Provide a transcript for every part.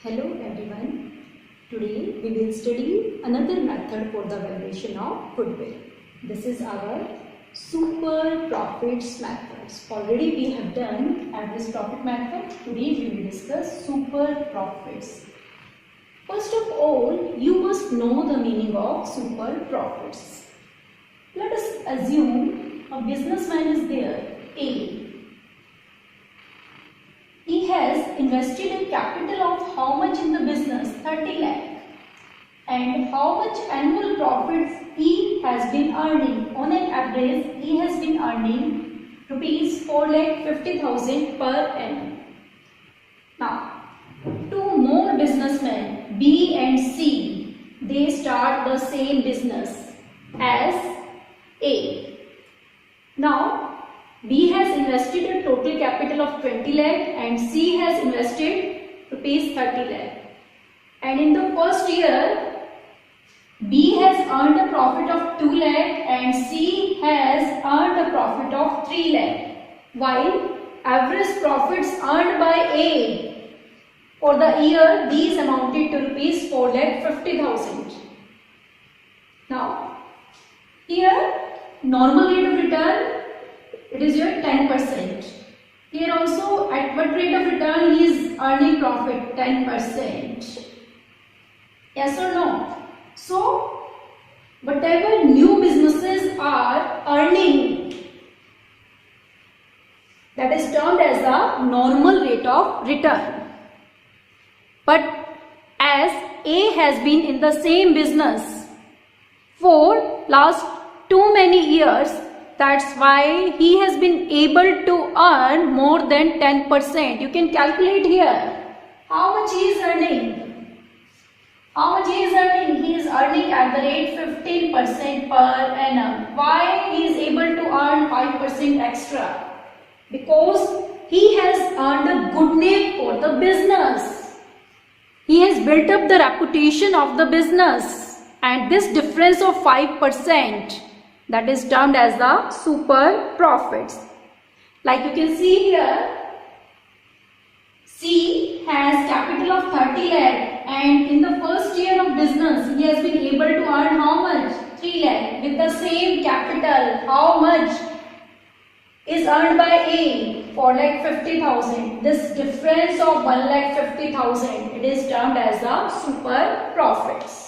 Hello everyone. Today we will study another method for the valuation of goodwill. This is our super profits methods. Already we have done average profit method. Today we will discuss super profits. First of all, you must know the meaning of super profits. Let us assume a businessman is there, A. He has invested a capital of how much in the business? 30 lakh. And how much annual profits he has been earning? On an average, he has been earning rupees 4,50,000 per annum. Now, two more businessmen, B and C, they start the same business as A. Now, B has invested a total capital of 20 lakh and C has invested rupees 30 lakh. And in the first year, B has earned a profit of 2 lakh and C has earned a profit of 3 lakh. While average profits earned by A for the year, these amounted to rupees 4,50,000. Now, here normal rate of return, it is your 10%. Here also, at what rate of return he is earning profit? 10%. Yes or no? So, whatever new businesses are earning, that is termed as the normal rate of return. But as A has been in the same business for last too many years, that's why he has been able to earn more than 10%. You can calculate here. How much he is earning? How much he is earning? He is earning at the rate 15% per annum. Why he is able to earn 5% extra? Because he has earned a good name for the business. He has built up the reputation of the business. And this difference of 5%, that is termed as the super profits. Like you can see here, C has capital of 30 lakh and in the first year of business, he has been able to earn how much? 3 lakh. With the same capital, how much is earned by A? 4,50,000. This difference of 1,50,000, it is termed as the super profits.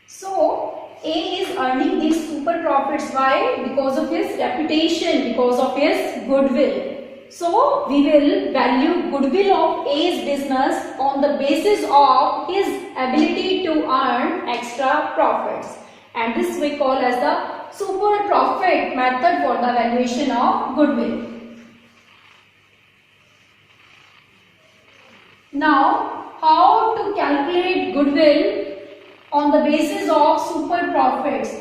So, A is earning these super profits. Why? Because of his reputation, because of his goodwill. So, we will value goodwill of A's business on the basis of his ability to earn extra profits. And this we call as the super profit method for the valuation of goodwill. Now, how to calculate goodwill? On the basis of super profits,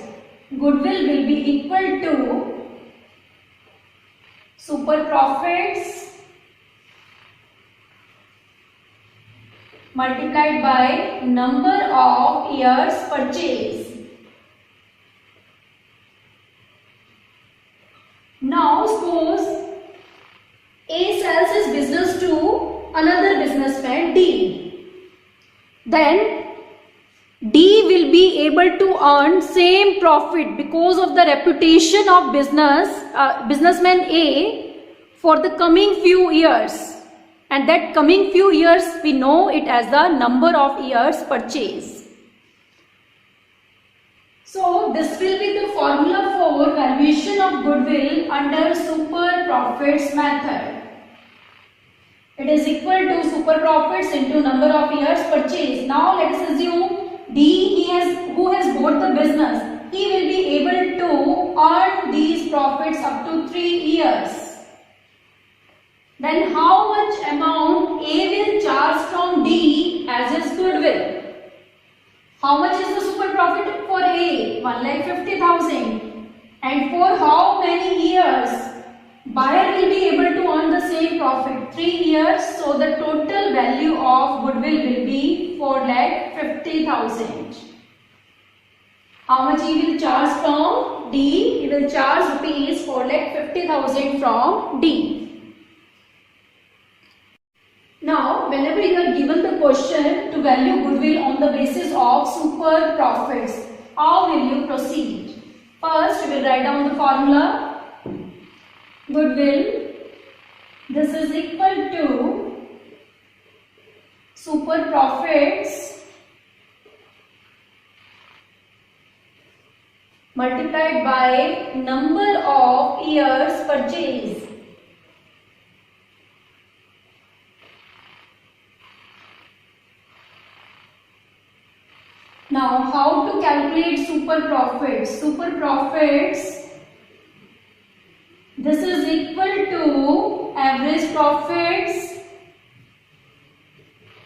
goodwill will be equal to super profits multiplied by number of years purchase. Now suppose A sells his business to another businessman D. Then D will be able to earn same profit because of the reputation of businessman A for the coming few years, and that coming few years we know it as the number of years purchase. So this will be the formula for valuation of goodwill under super profits method. It is equal to super profits into number of years purchase. Now let us assume D, who has bought the business, he will be able to earn these profits up to 3 years. Then how much amount A will charge from D as his goodwill? How much is the super profit for A? 1,50,000. And for how many years? Buyer will be able to earn the same profit, 3 years. So the total value of goodwill will be 4,50,000. How much he will charge from D? He will charge rupees 4,50,000 from D. whenever you are given the question to value goodwill on the basis of super profits, how will you proceed? First, we will write down the formula. Goodwill, this is equal to super profits multiplied by number of years purchase. Now, how to calculate super profits? Super profits, this is equal to average profits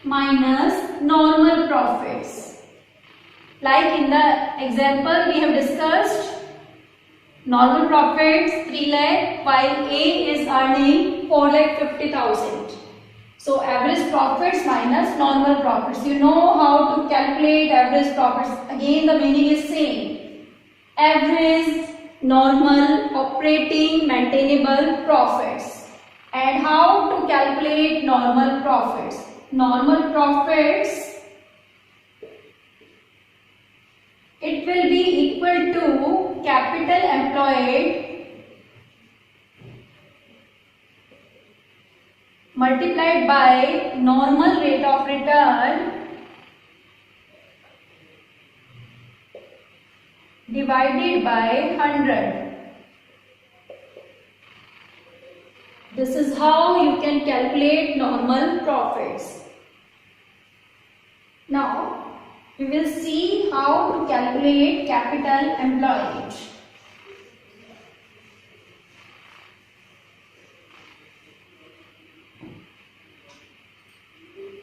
minus normal profits. Like in the example we have discussed, normal profits 3 lakh while A is earning 4,50,000. So average profits minus normal profits. You know how to calculate average profits. Again the meaning is same. Average, normal, operating, maintainable profits. And how to calculate normal profits. Normal profits, it will be equal to capital employed multiplied by normal rate of return divided by 100. This is how you can calculate normal profits. Now, we will see how to calculate capital employed.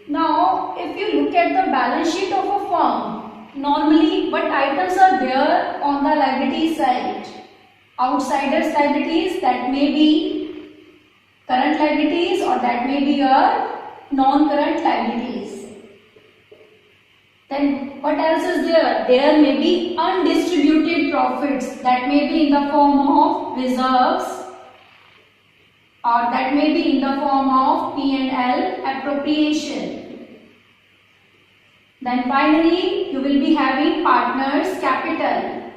Now, if you look at the balance sheet of a firm, normally what items are there on the liability side? Outsiders liabilities, that may be current liabilities or that may be your non-current liabilities. Then what else is there? There may be undistributed profits, that may be in the form of reserves or that may be in the form of P&L appropriation. Then finally you will be having partners capital.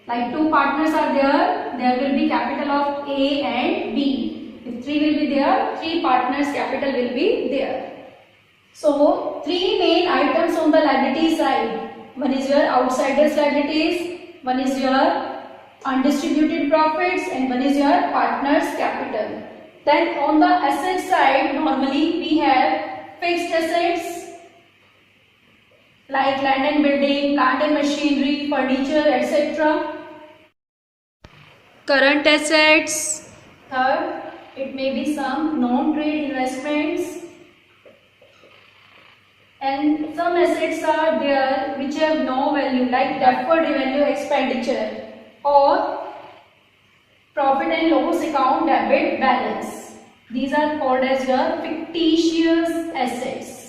Like two partners are there will be capital of A and B. If 3 will be there, 3 partners capital will be there. So 3 main items on the liability side. One is your outsiders liabilities, one is your undistributed profits and one is your partners capital. Then on the asset side, normally we have fixed assets like land and building, plant and machinery, furniture, etc. Current assets. Third, it may be some non-trade investments. And some assets are there which have no value, like deferred revenue expenditure or profit and loss account debit balance. These are called as your fictitious assets.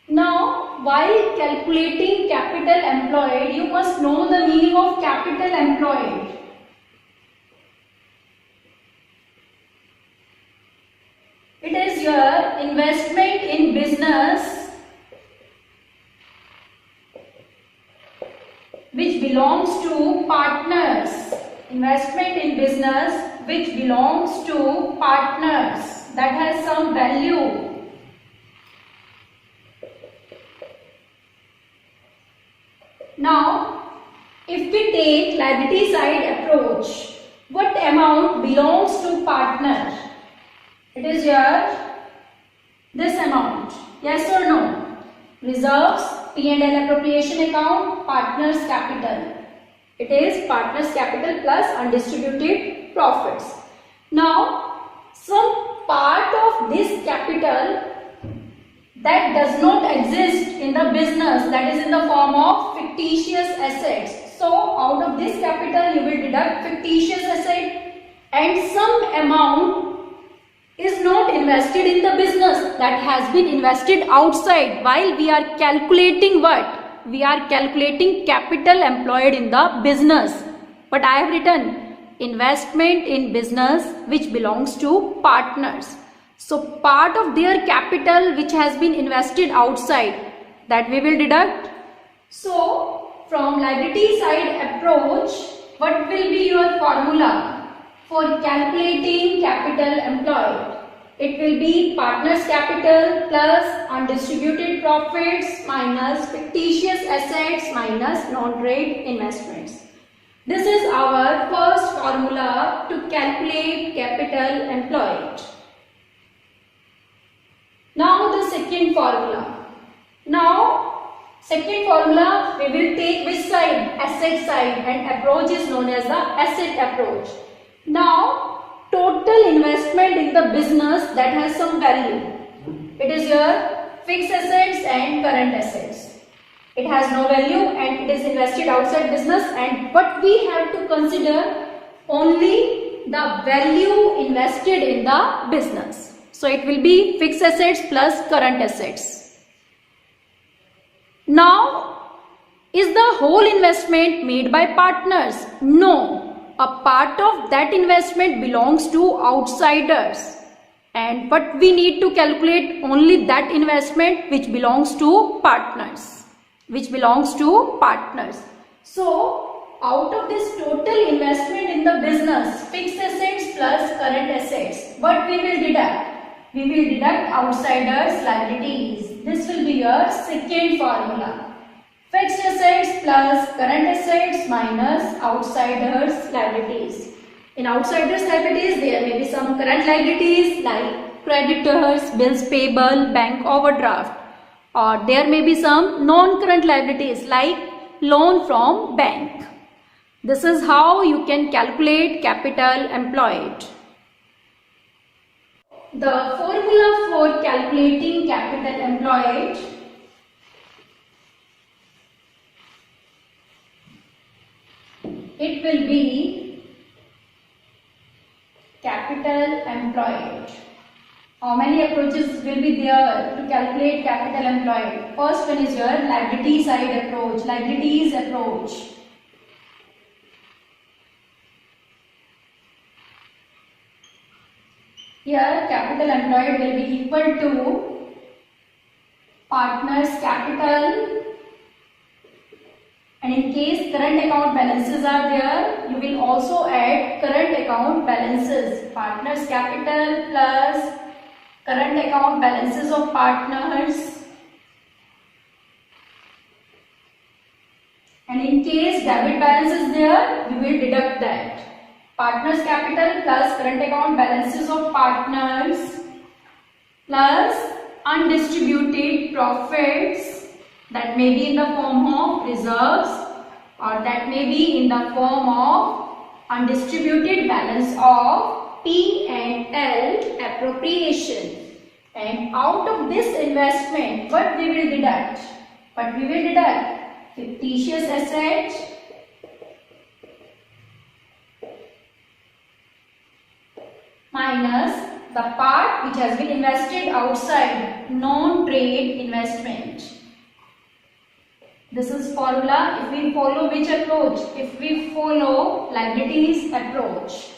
Now, while calculating capital employed, you must know the meaning of capital employed. It is your investment in business which belongs to partners. Investment in business which belongs to partners, that has some value. Now, if we take liability side approach, what amount belongs to partner? It is your this amount, yes or no? Reserves, P&L appropriation account, partners capital. It is partners capital plus undistributed profits. Now, some part of this capital that does not exist in the business, that is in the form of fictitious assets. So, out of this capital you will deduct fictitious asset and some amount is not invested in the business, that has been invested outside. While we are calculating what? We are calculating capital employed in the business. But I have written investment in business which belongs to partners. So part of their capital which has been invested outside, that we will deduct. So from liability side approach, what will be your formula for calculating capital employed? It will be partners capital plus undistributed profits minus fictitious assets minus non-trade investments. This is our first formula to calculate capital employed. Now the second formula. Second formula, we will take which side? Asset side, and approach is known as the asset approach. Now, total investment in the business that has some value. It is your fixed assets and current assets. It has no value and it is invested outside business, and what we have to consider only the value invested in the business. So it will be fixed assets plus current assets. Now, is the whole investment made by partners? No. A part of that investment belongs to outsiders. And but we need to calculate only that investment which belongs to partners. So, out of this total investment in the business, fixed assets plus current assets, what we will deduct? We will deduct outsiders' liabilities. This will be your second formula. Fixed assets plus current assets minus outsiders' liabilities. In outsiders' liabilities, there may be some current liabilities like creditors, bills payable, bank overdraft. Or there may be some non-current liabilities like loan from bank. This is how you can calculate capital employed. The formula for calculating capital employed it will be capital employed. How many approaches will be there to calculate capital employed? First one is your liability side approach, liabilities approach. Here capital employed will be equal to partners capital, and in case current account balances are there, you will also add current account balances. Partners capital plus current account balances of partners, and in case debit balance is there, you will deduct that. Partners capital plus current account balances of partners plus undistributed profits, that may be in the form of reserves or that may be in the form of undistributed balance of P&L appropriation. And out of this investment, what we will deduct? Fictitious assets minus the part which has been invested outside, non-trade investment. This is formula. If we follow which approach? If we follow liabilities approach.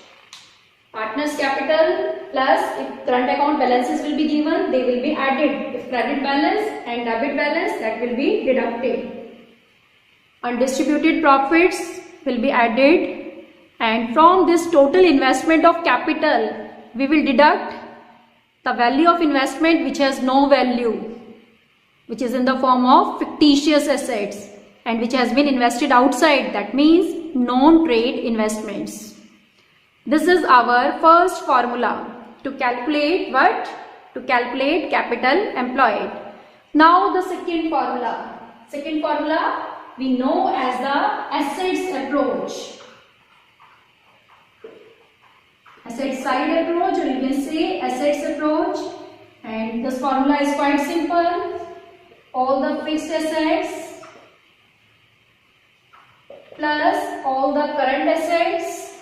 Partners capital plus if current account balances will be given, they will be added. If credit balance and debit balance, that will be deducted. Undistributed profits will be added, and from this total investment of capital, we will deduct the value of investment which has no value, which is in the form of fictitious assets and which has been invested outside, that means non-trade investments. This is our first formula to calculate what? To calculate capital employed. Now the second formula. Second formula we know as the assets approach. Asset side approach, or you can say assets approach, and this formula is quite simple. All the fixed assets plus all the current assets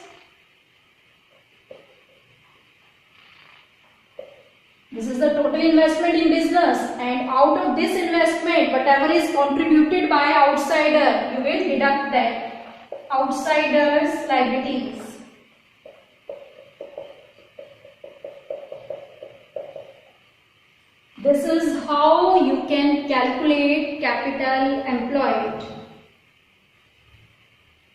this is the total investment in business, and out of this investment whatever is contributed by outsider, you will deduct that. Outsiders liabilities. This is how you can calculate capital employed.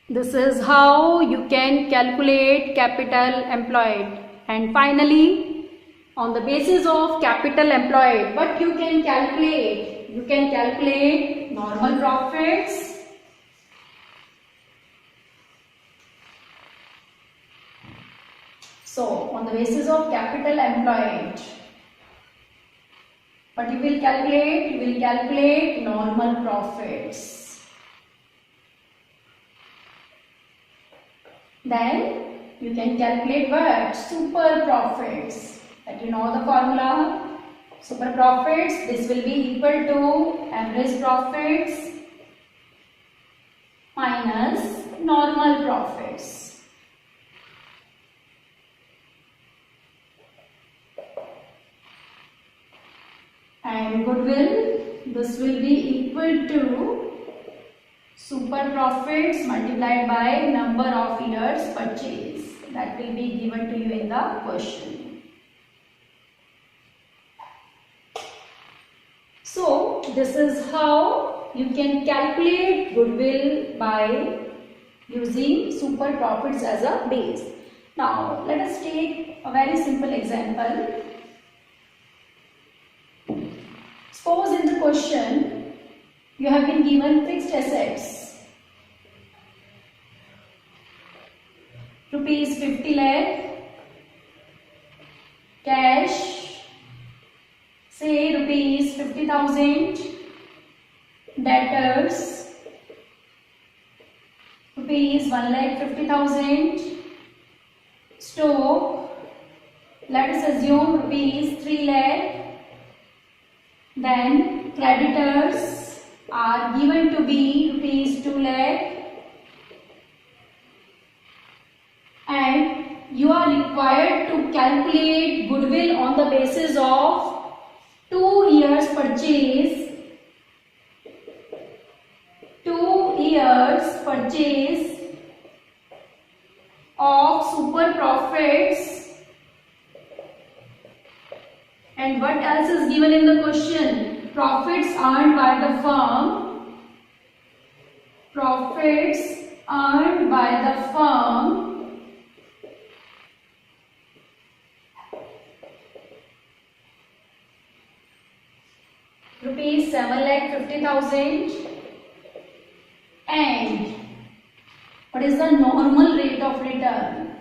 This is how you can calculate capital employed. And finally, on the basis of capital employed, what you can calculate? You can calculate normal profits, so on the basis of capital employed, what you will calculate? You will calculate normal profits. Then you can calculate what? Super profits. That you know the formula. Super profits, this will be equal to average profits minus normal profits. And goodwill, this will be equal to super profits multiplied by number of years purchase. That will be given to you in the question. So this is how you can calculate goodwill by using super profits as a base. Now let us take a very simple example. Suppose in the question you have been given fixed assets rupees 50 lakh, cash say rupees 50,000, debtors rupees 1,50,000, stock let us assume rupees 3 lakh, then creditors are given to be rupees 2 lakh, and you are required to calculate goodwill on the basis of 2 years purchase, 2 years purchase of super profits. And what else is given in the question? Profits earned by the firm. Profits earned by the firm rupees 7,50,000. And what is the normal rate of return?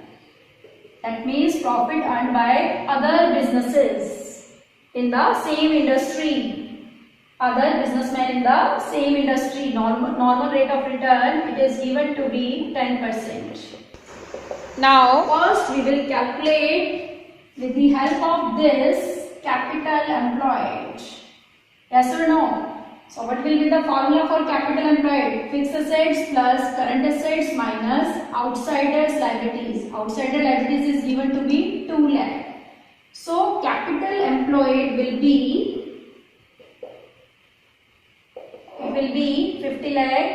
That means profit earned by other businesses in the same industry, other businessmen in the same industry, normal rate of return, it is given to be 10%. Now first we will calculate with the help of this capital employed. Yes or no? So what will be the formula for capital employed? Fixed assets plus current assets minus outsiders liabilities. Outsider liabilities is given to be 2 lakh. So capital employed will be, it will be 50 lakh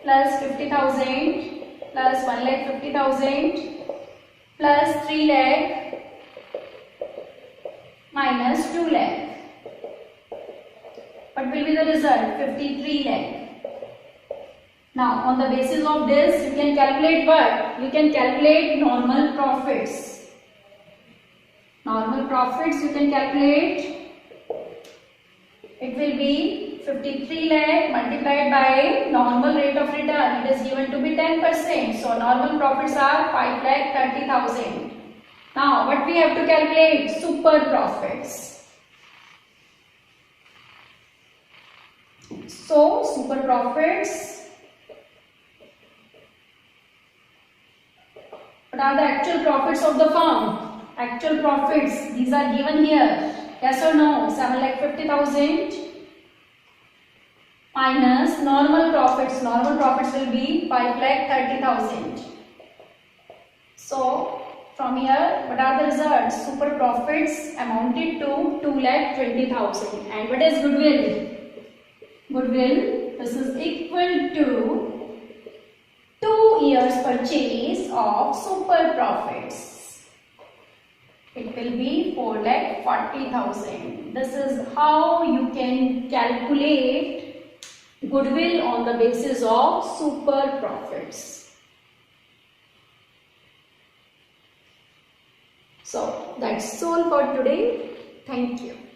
plus 50,000 plus 1,50,000 plus 3 lakh minus 2 lakh. What will be the result? 53 lakh. Now on the basis of this you can calculate what? You can calculate normal profits. Normal profits you can calculate. It will be 53 lakh multiplied by normal rate of return. It is given to be 10%. So normal profits are 5,30,000. Now what we have to calculate? Super profits. So super profits. What are the actual profits of the firm? Actual profits, these are given here. Yes or no? 7,50,000 minus normal profits. Normal profits will be 5,30,000. So from here, what are the results? Super profits amounted to 2,20,000. And what is goodwill? Goodwill, this is equal to 2 years purchase of super profits. It will be 4,40,000. This is how you can calculate goodwill on the basis of super profits. So that's all for today. Thank you.